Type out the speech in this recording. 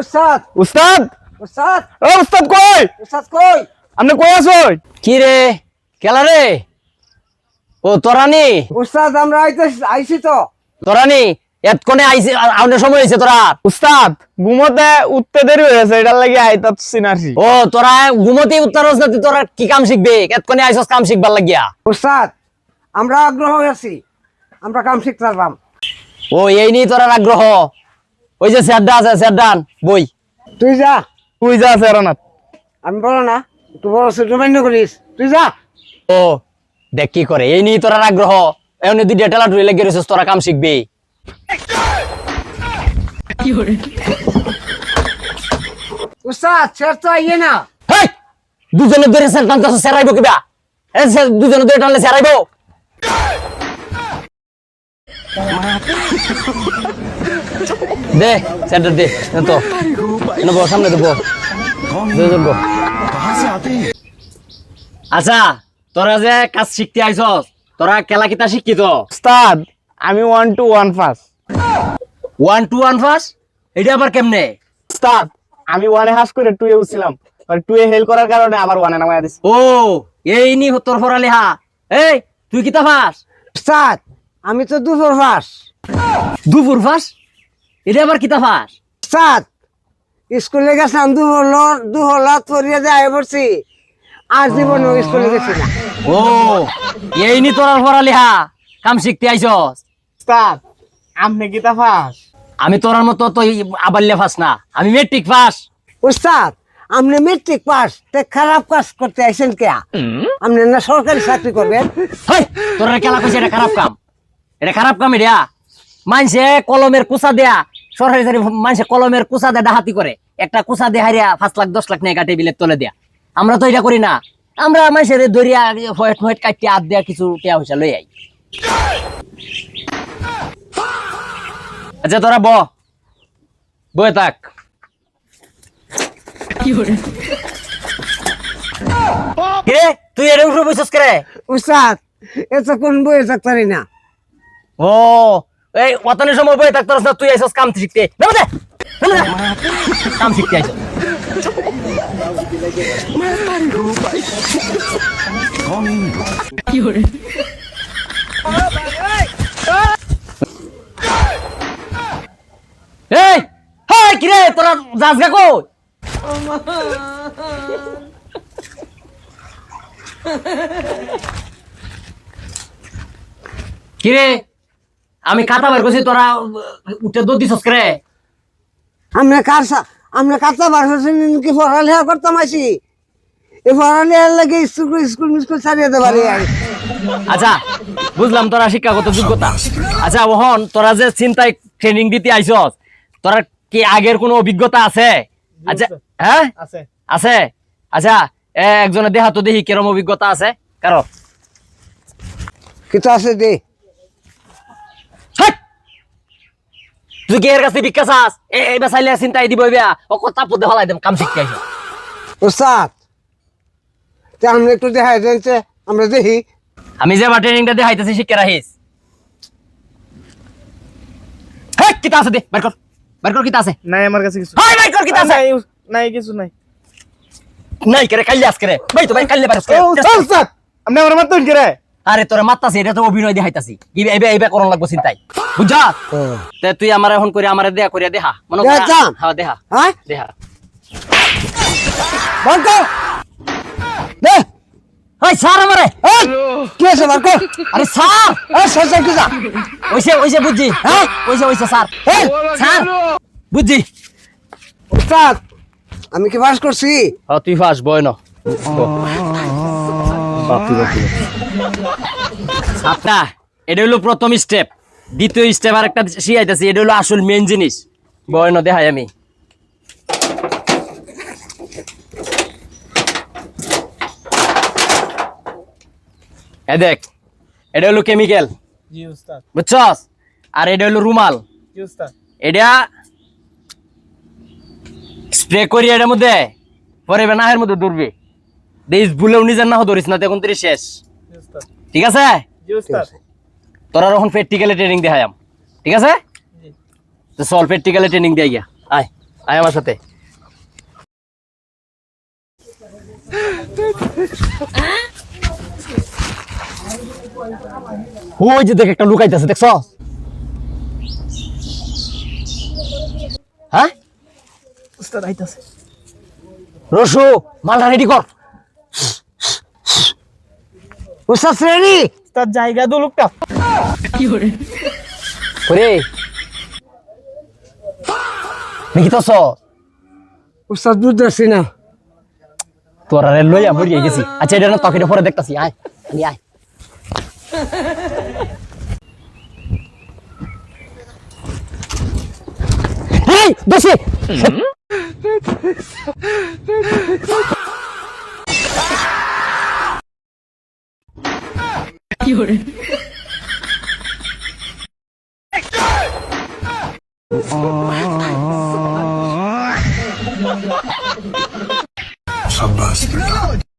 উস্তাদ উস্তাদ উস্তাদ ও উস্তাদ কই উস্তাদ কই আপনি কই আছো কি রে কেলা রে ও তোরানি উস্তাদ আমরা আইছি তো তোরানি এতক্ষণে আইছে আউনের সময় হইছে তোরা উস্তাদ ঘুমোতে উঠতে দেরি হয়েছে এটার লাগি আইতাছি নারছি ও তোরা ঘুমোতে উত্তরস না তুই তোরা কি কাম শিখবে এতক্ষণে আইছস কাম শিখবার লাগিয়া উস্তাদ আমরা আগ্রহ আছি আমরা কাম শিখতে পারবাম ও এই নিয়ে তোরা আগ্রহ ওই যে স্যারডা আছে স্যারডান বই তুই যা তুই যা সেরানাথ আমি বলো না একটু বড় ছোট মান্য করিস তুই যা ও দেখ কি করে এই নিয়ে তোরা আগ্রহ এমনি দুই ডেটালা টুই লাগিয়ে রইছস তোরা কাম শিখবে উস্তাদ স্যার তো আইয়ে না হেই দুজনে ধরে স্যার টানতাছ স্যারাইবো কিবা এ স্যার দুজনে ধরে টানলে স্যারাইবো দে স্যারটা দে তো এনে বল সামনে দেবো আচ্ছা তোরা যে কাজ শিখতে আইছস তোরা খেলা কিতা শিক্ষিত উস্তাদ আমি 1 to 1 পাস 1 to 1 ফাস এটা আবার কেমনে উস্তাদ আমি 1 এ হাস করে 2 এ উঠছিলাম আর 2 এ হেল করার কারণে আবার 1 এ নামায়া দিছি ও এই নি তোর পড়ালেখা এই তুই কিতা ফাস উস্তাদ আমি তো দুপুর ফাস দুপুর ফাস এটা আবার কিতা ফাস উস্তাদ স্কুলে গেছিলাম দুপুর লত পড়িয়ে যায় পড়ছি আর জীবনে স্কুলে গেছি না ও এই নি তোর পড়ালেখা কাম শিখতে আইছস উস্তাদ আপনি কিতা পাস আমি তোর মতো তো আবাল্য ফাস না আমি মেট্রিক ফাস উস্তাদ আপনি মেট্রিক পাস তে খারাপ কাজ করতে আইছেন কে আপনি না সরকারি চাকরি করবেন হেই তোরা খেলা কইছে এটা খারাপ কাম এটা মানছে কলমের কুচা দেয়া সরকারি মানছে কলমের কুচা দেয়া ডাহাতি করে একটা কুচা দিয়ে হারিয়া 5 লাখ 10 লাখ নেই টেবিলের তলে দেয়া আমরা তো এটা করি না আমরা মানছের দরিয়া হোয়েট হোয়েট কাটতে হাত দেয়া কিছু টিয়া পয়সা লই আই আচ্ছা তোরা বয়ে থাক কে তুই এর উপরে বসছস করে উস্তাদ এত কোন বইয়ে থাকতে পারি না ও এই ওতনের সময় বই থাকতস না তুই আইছস কাম শিখতে নাম দে কাম শিখতে আইছস এই হাই কি রে তোরা যাস গা কই কি রে আমি খাতা বের করছি তোরা উঠে দৌড় দিছস করে আমরা কাঁচা বাসন কি পড়ালেখা করতাম আইছি এই পড়ালেখার লাগে স্কুল ছাড়িয়ে দিতে পারি আচ্ছা বুঝলাম তোরা শিক্ষাগত যোগ্যতা আচ্ছা ওহন তোরা যে চিন্তায় ট্রেনিং দিতে আইছস তোরা কি আগের কোনো অভিজ্ঞতা আছে আচ্ছা হ্যাঁ আছে আছে আচ্ছা একজনের দেহা তো দেখি কিরম অভিজ্ঞতা আছে কারো কিছু আছে দে তুই কি এর কাছে ভিক্ষা চাস এই বেসাইলে চিন্তাই দিব ও কথা পদে হলাই দেম কাম শিখতে আইছ উস্তাদ আমরা একটু দেখাই দেনছে আমরা দেখি আমি যে ট্রেনিংটা দেখাইতেছি শিক্ষা রাখিস হ্যাঁ কিতা আছে দে বের কর কিতা আছে নাই আমার কাছে কিছু হাই বের কর কিতা আছে নাই কিছু নাই নাই করে কাইলে আজকে রে ভাই তো ভাই কাইলে পারছ করে উস্তাদ আপনি আমার মারতেন কি রে আরে তোরে মারতাছি এটা তো অভিনয় দেখাইতাছি কি এইবে করন লাগবো চিন্তাই বুঝা তে তুই আমারে এখন করে আমারে দেয়া করিয়া দেখা মনে কর হ্যাঁ দেখা হ্যাঁ দেখা বন্ধ দে হাই স্যার আমারে কি আছে বন্ধ আরে স্যার স্যার কি যা ওইসে বুঝছি হ্যাঁ ওইসে স্যার স্যার বুঝছি উস্তাদ আমি কি পাস করছি তুই ফাস বয় না আচ্ছা এটা হলো প্রথম স্টেপ দ্বিতীয় স্টেপ আর একটা শিখাইতেছি এটা হলো আসল মেন জিনিস বয় না দেখাই আমি দেখ এটা হলো কেমিক্যাল জি উস্তাদ বুঝছস আর এটা হলো রুমাল জি উস্তাদ এটা স্প্রে করি এটার মধ্যে পরে নাহের মধ্যে দৌড়বি দেশ ভুলেও নিজের না ধরিস না তখন তুই শেষ জি উস্তাদ ঠিক আছে জি উস্তাদ তোরা এখন প্র্যাকটিক্যালে ট্রেনিং দেখায়াম ঠিক আছে তো চল প্র্যাকটিক্যালে ট্রেনিং দিয়ে গিয়া আয় আয় আমার সাথে। ওই যে দেখ একটা লুকাইতেছে, দেখছ? হ্যাঁ উস্তাদ আইতাছে। রসু, মালটা রেডি কর। উস্তাদ রেডি? উস্তাদ জায়গা দো লোকটা। ওরে দেখিতেছ? উস্তাদ বুঝতেছি না। তোর আরে লইয়া মরিয়ে গেছি। আচ্ছা এটা না তোকে এটা পরে দেখতাছি। আয় খালি আয়। এই দোষে